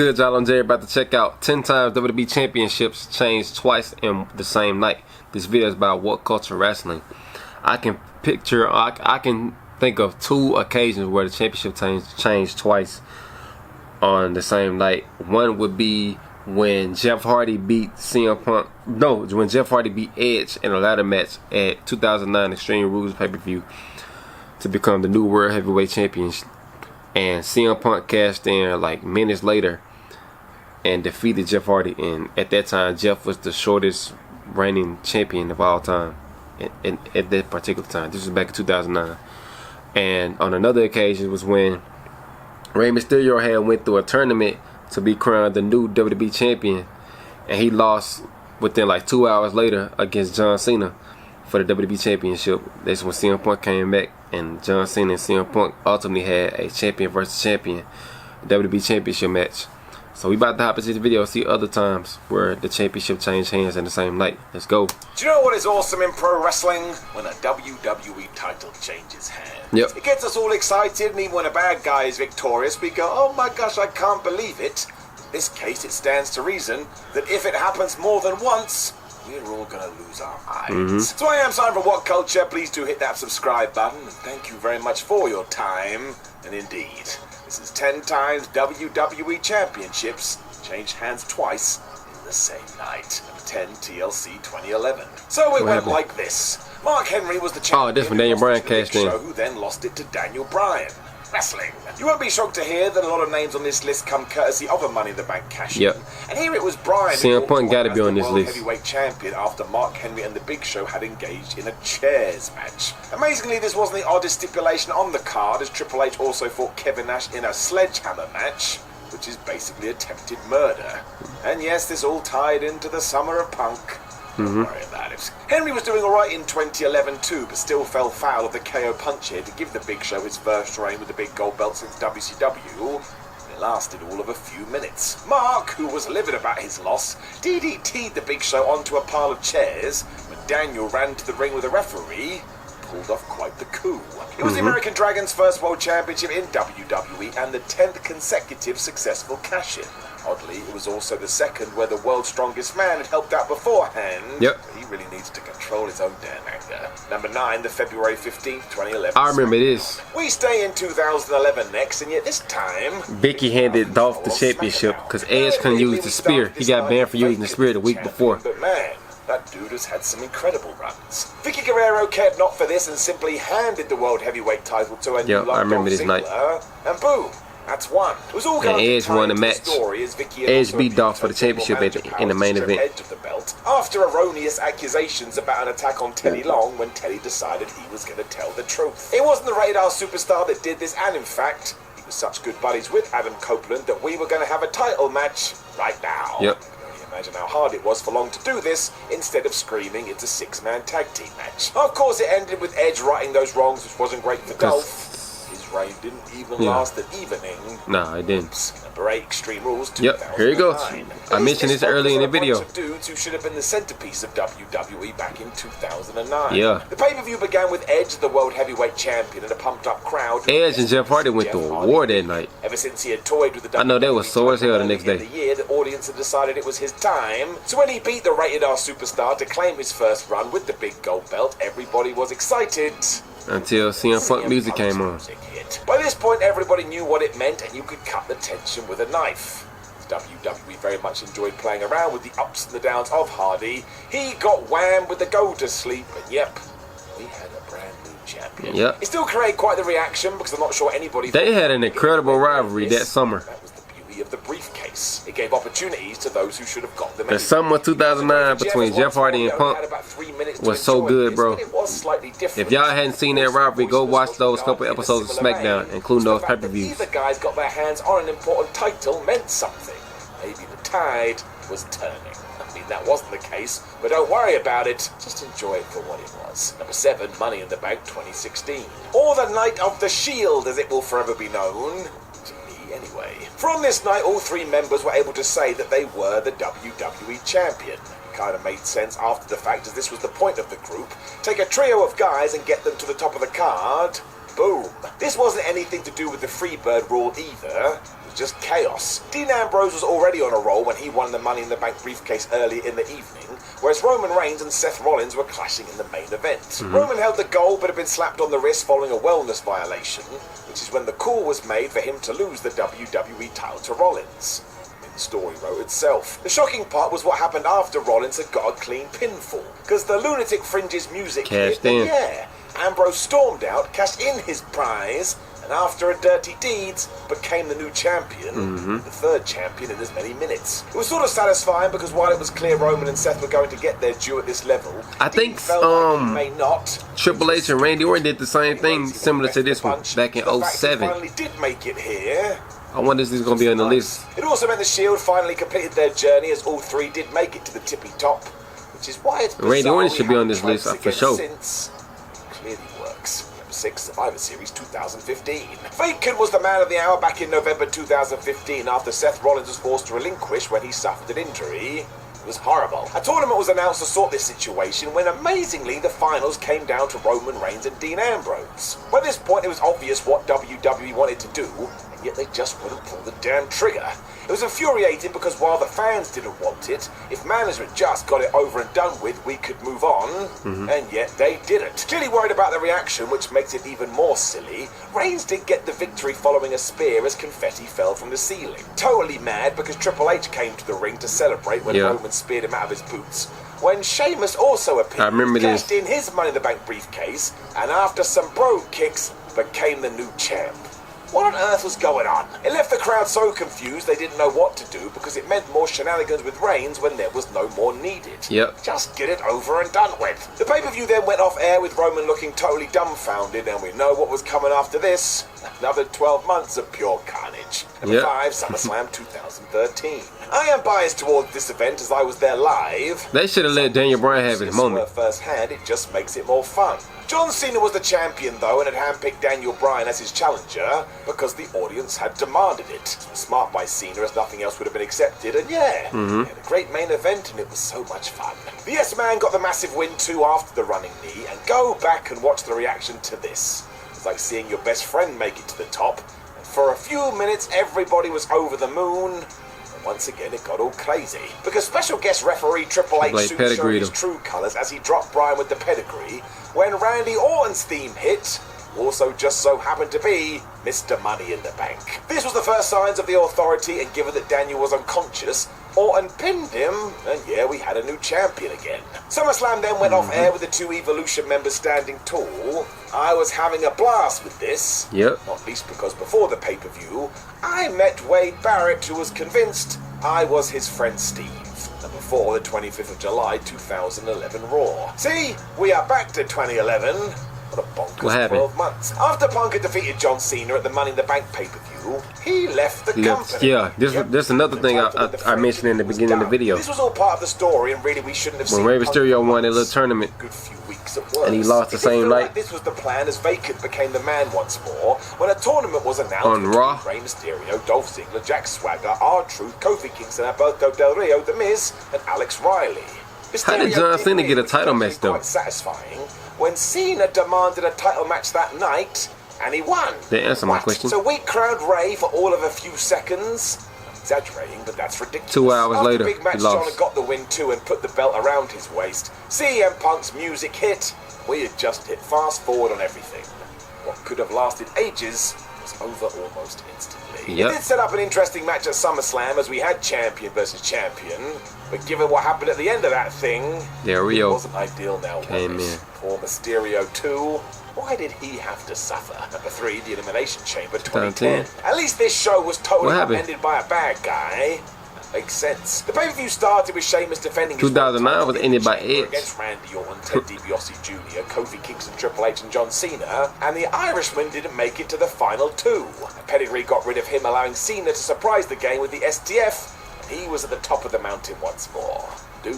good, y'all? I'm Jerry, about to check out 10 times WWE Championships changed twice in the same night. This video is about what culture wrestling. I can think of 2 occasions where the championship changed twice on the same night. One would be when Jeff Hardy beat CM Punk. No, when Jeff Hardy beat Edge in a ladder match at 2009 Extreme Rules pay-per-view to become the new World Heavyweight Champion. And CM Punk cashed in like minutes later and defeated Jeff Hardy. And at that time, Jeff was the shortest reigning champion of all time. At that particular time, this was back in 2009. And on another occasion was when Rey Mysterio had went through a tournament to be crowned the new WWE champion, and he lost within like 2 hours later against John Cena for the WWE Championship. That's when CM Punk came back, and John Cena and CM Punk ultimately had a champion versus champion WWE Championship match. So we about to hop into the video and see other times where the championship changed hands in the same night. Let's go. Do you know what is awesome in pro wrestling? When a WWE title changes hands. Yep. It gets us all excited, and even when a bad guy is victorious, we go, oh my gosh, I can't believe it. In this case, it stands to reason that if it happens more than once, we're all going to lose our minds. So I am Simon from What Culture. Please do hit that subscribe button, and thank you very much for your time. And indeed, this is 10 times WWE Championships changed hands twice in the same night. Number 10, TLC 2011. So it went like this. Mark Henry was the champion. Oh, this one Daniel Bryan cashed in. Who then lost it to Daniel Bryan. Wrestling. You won't be shocked to hear that a lot of names on this list come courtesy of a Money in the Bank cash in. And here it was Bryan CM Punk got to be on this list. Heavyweight champion after Mark Henry and the Big Show had engaged in a chairs match. Amazingly, this wasn't the oddest stipulation on the card, as Triple H also fought Kevin Nash in a sledgehammer match, which is basically attempted murder. And yes, this all tied into the summer of Punk. Don't worry about it. Henry was doing alright in 2011 too, but still fell foul of the KO punch here to give the Big Show his first reign with the big gold belt since WCW. It lasted all of a few minutes. Mark, who was livid about his loss, DDT'd the Big Show onto a pile of chairs when Daniel ran to the ring with a referee. Pulled off quite the coup. It was the American Dragon's first world championship in WWE and the 10th consecutive successful cash-in. Oddly, it was also the second where the world's strongest man had helped out beforehand. Yep. But he really needs to control his own damn anger. Number 9, the February 15th, 2011. I remember this. We stay in 2011 next, and yet this time, Vicky handed Dolph the championship because Edge couldn't use the spear. He got banned for using the spear the week before. But man, that dude has had some incredible runs. Vicky Guerrero cared not for this and simply handed the World Heavyweight title to a new I remember this night. And boom, that's one. It was all and Edge won the match. Edge beat Dolph for the championship in the main event. Edge of the belt after erroneous accusations about an attack on Teddy Long when Teddy decided he was going to tell the truth. It wasn't the Radar Superstar that did this, and in fact, he was such good buddies with Adam Copeland that we were going to have a title match right now. Yep. Imagine how hard it was for Long to do this, instead of screaming it's a 6-man tag team match. Of course, it ended with Edge righting those wrongs, which wasn't great for Dolph. His reign didn't even last an evening. No, it didn't. Number 8, Extreme Rules 2009. Yep, here you go. I mentioned this early in the video. Bunch of dudes who should have been the centerpiece of WWE back in 2009. Yeah. The pay-per-view began with Edge, the World Heavyweight Champion, and a pumped-up crowd. Edge and Jeff Hardy went through a war that night. Ever since he had toyed with the WWE, I know that was sore as hell the next day. The audience had decided it was his time. So when he beat the Rated R Superstar to claim his first run with the big gold belt, everybody was excited. Until CM Punk music came on. By this point, everybody knew what it meant, and you could cut the tension with a knife. WWE very much enjoyed playing around with the ups and the downs of Hardy. He got whammed with the go to sleep, and yep, we had a brand new champion. Yep. It still created quite the reaction because I'm not sure anybody. They had an incredible rivalry that summer. That was the beauty of the briefcase. It gave opportunities to those who should have got them. The summer of 2009 between Jeff Hardy and Punk was so good, bro. If y'all hadn't seen that rivalry, go watch those couple episodes of SmackDown, including those pay-per-views. Either guys got their hands on an important title meant something. Maybe the tide was turning. I mean, that wasn't the case, but don't worry about it. Just enjoy it for what it was. Number 7, Money in the Bank 2016. Or the Night of the Shield, as it will forever be known. To me, anyway. From this night, all 3 members were able to say that they were the WWE Champion. It kind of made sense after the fact, as this was the point of the group. Take a trio of guys and get them to the top of the card. Boom. This wasn't anything to do with the Freebird rule either. It was just chaos. Dean Ambrose was already on a roll when he won the Money in the Bank briefcase earlier in the evening, whereas Roman Reigns and Seth Rollins were clashing in the main event. Roman held the gold but had been slapped on the wrist following a wellness violation, which is when the call was made for him to lose the WWE title to Rollins. The story wrote itself. The shocking part was what happened after Rollins had got a clean pinfall, because the Lunatic Fringe's music hit, and yeah, Ambrose stormed out, cashed in his prize, and after a dirty deeds, became the new champion, the third champion in as many minutes. It was sort of satisfying because while it was clear Roman and Seth were going to get their due at this level, I think like he may not. Triple H and Randy Orton did the same thing similar to this one back in 07. Finally did make it here. I wonder if this is going to be on the list. It also meant the Shield finally completed their journey, as all three did make it to the tippy top, which is why it's Randy Orton should be on this list for sure. Since it clearly works. 6 Survivor Series 2015. Vacant was the man of the hour back in November 2015 after Seth Rollins was forced to relinquish when he suffered an injury. It was horrible. A tournament was announced to sort this situation when amazingly the finals came down to Roman Reigns and Dean Ambrose. By this point it was obvious what WWE wanted to do, and yet they just wouldn't pull the damn trigger. It was infuriating because while the fans didn't want it, if management just got it over and done with, we could move on, and yet they didn't. Clearly worried about the reaction, which makes it even more silly, Reigns did get the victory following a spear as confetti fell from the ceiling. Totally mad because Triple H came to the ring to celebrate when Roman speared him out of his boots. When Sheamus also appeared, cashed in his Money in the Bank briefcase, and after some bro kicks, became the new champ. What on earth was going on? It left the crowd so confused they didn't know what to do because it meant more shenanigans with Reigns when there was no more needed. Just get it over and done with. The pay-per-view then went off air with Roman looking totally dumbfounded, and we know what was coming after this. Another 12 months of pure carnage. Number 5, SummerSlam 2013. I am biased towards this event as I was there live. They should have let Daniel Bryan have his moment. Firsthand, it just makes it more fun. John Cena was the champion though and had handpicked Daniel Bryan as his challenger because the audience had demanded it. It was smart by Cena as nothing else would have been accepted, and yeah, we had a great main event and it was so much fun. The Yes-Man got the massive win too after the running knee, and go back and watch the reaction to this. It's like seeing your best friend make it to the top, and for a few minutes everybody was over the moon. Once again, it got all crazy because special guest referee Triple H soon showed his true colours as he dropped Bryan with the pedigree when Randy Orton's theme hit also just so happened to be Mr. Money in the Bank. This was the first signs of the authority, and given that Daniel was unconscious, Orton pinned him, and yeah, we had a new champion again. SummerSlam then went off air with the 2 Evolution members standing tall. I was having a blast with this, not least because before the pay-per-view, I met Wade Barrett, who was convinced I was his friend Steve. Number 4, the 25th of July 2011 Raw. See, we are back to 2011. What a bonkers 12 months. After Punk had defeated John Cena at the Money in the Bank pay-per-view, he left the company. Yeah, this another thing I mentioned in the beginning of the video. This was all part of the story, and really we shouldn't have seen when Rey Mysterio won a little tournament, good few weeks at work, and he lost the same night. Like this was the plan as Vacant became the man once more when a tournament was announced on Raw. Rey Mysterio, Dolph Ziggler, Jack Swagger, R-Truth, Kofi Kingston, Alberto Del Rio, The Miz, and Alex Riley. How did John Cena get a title match though? Quite satisfying when Cena demanded a title match that night, and he won. They answer my question. So we crowned Ray for all of a few seconds. I'm exaggerating, but that's ridiculous. 2 hours later, Big Match he lost. John got the win too and put the belt around his waist. CM Punk's music hit. We had just hit fast forward on everything. What could have lasted ages was over almost instantly. It did set up an interesting match at SummerSlam as we had champion versus champion, but given what happened at the end of that thing, it wasn't ideal now, was it? Poor Mysterio too. Why did he have to suffer? Number 3, the Elimination Chamber 2010. At least this show was totally ended by a bad guy. That makes sense. The pay-per-view started with Sheamus defending his 2009 was ended by Edge against Randy Orton, Ted DiBiase Jr., Kofi Kingston, Triple H, and John Cena, and the Irishman didn't make it to the final 2. Pedigree got rid of him, allowing Cena to surprise the game with the STF, and he was at the top of the mountain once more. In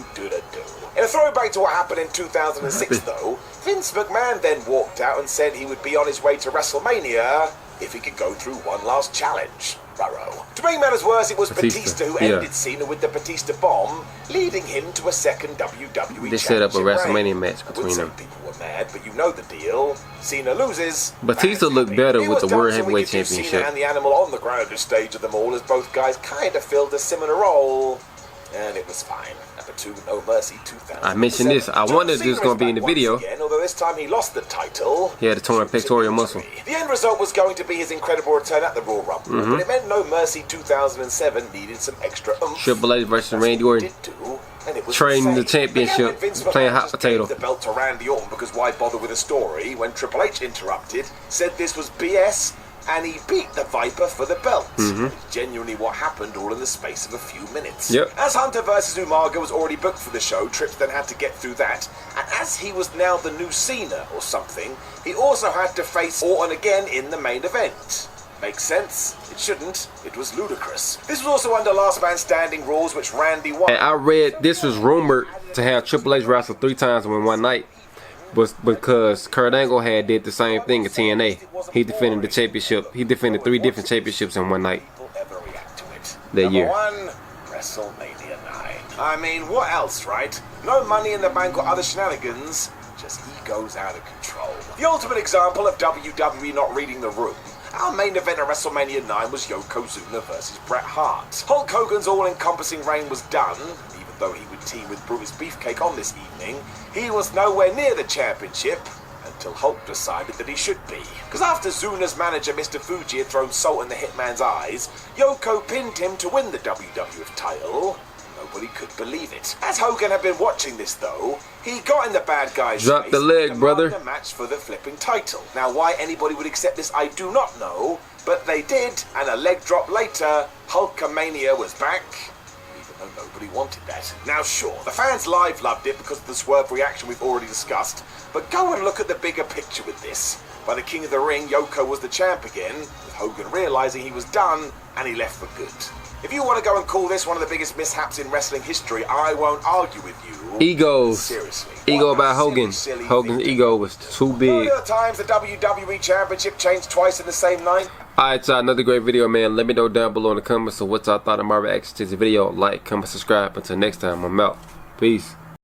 a throwback to what happened in 2006 though, Vince McMahon then walked out and said he would be on his way to WrestleMania if he could go through one last challenge. To make matters worse, it was Batista, Batista who ended Cena with the Batista bomb, leading him to a second WWE They set up a Championship WrestleMania reign. match between them. People were mad, but you know the deal. Cena loses. Batista looked better with the World Heavyweight Championship. Cena and the Animal on the grandest stage of them all, as both guys kind of filled a similar role, and it was fine. Number 2, No Mercy 2000. I mentioned this. I wondered if this was going to be in the video. Again, although this time he lost the title. He had a torn pectoral muscle. The end result was going to be his incredible return at the Royal Rumble, but it meant No Mercy 2007 needed some extra oomph. Triple H versus Randy Orton. Trading the championship, playing hot potato. The belt to Randy Orton because why bother with a story when Triple H interrupted, said this was BS, and he beat the Viper for the belt. It's genuinely what happened all in the space of a few minutes. As Hunter versus Umaga was already booked for the show, Trips then had to get through that, and as he was now the new Cena or something, he also had to face Orton again in the main event. Makes sense? It shouldn't. It was ludicrous. This was also under last man standing rules, which Randy won. And I read this was rumored to have Triple H wrestle 3 times in one night, was because Kurt Angle had did the same thing at TNA. He defended the championship. He defended 3 different championships in one night that year. Number 1, WrestleMania 9. I mean, what else, right? No Money in the Bank or other shenanigans. Just egos out of control. The ultimate example of WWE not reading the room. Our main event at WrestleMania 9 was Yokozuna versus Bret Hart. Hulk Hogan's all-encompassing reign was done. Even though he would team with Brutus Beefcake on this evening, he was nowhere near the championship until Hulk decided that he should be. Because after Zuna's manager, Mr. Fuji, had thrown salt in the Hitman's eyes, Yoko pinned him to win the WWF title. Nobody could believe it. As Hogan had been watching this, though, he got in the bad guy's Drop the leg, brother. The match for the flipping title. Now, why anybody would accept this, I do not know, but they did, and a leg drop later, Hulkamania was back. Even though nobody wanted that. Now, sure, the fans live loved it because of the swerve reaction we've already discussed, but go and look at the bigger picture with this. By the King of the Ring, Yoko was the champ again, with Hogan realizing he was done, and he left for good. If you want to go and call this one of the biggest mishaps in wrestling history, I won't argue with you. Egos. Seriously. Ego about Hogan. Hogan's ego was too big. How many times the WWE Championship changed twice in the same night? Alright, y'all, another great video, man. Let me know down below in the comments of what y'all thought of my reaction to this video. Like, comment, subscribe. Until next time, I'm out. Peace.